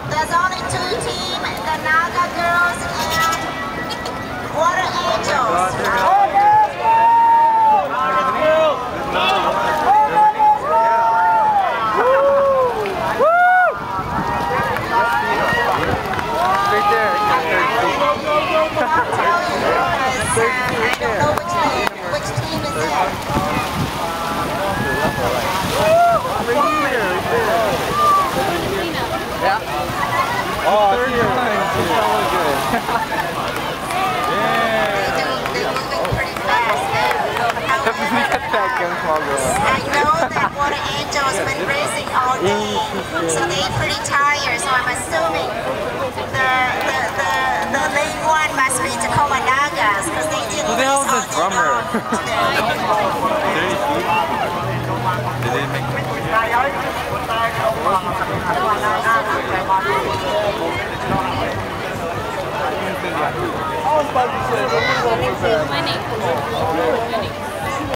There's only two teams, the Naga Girls and Water Angels. Oh, 30 times. It's probably good. They're moving pretty fast. I know that Water Angels been racing all day, so they're pretty tired. So I'm assuming the lane one must be Tacoma Nagas because they didn't race all day long today. Did they make My name.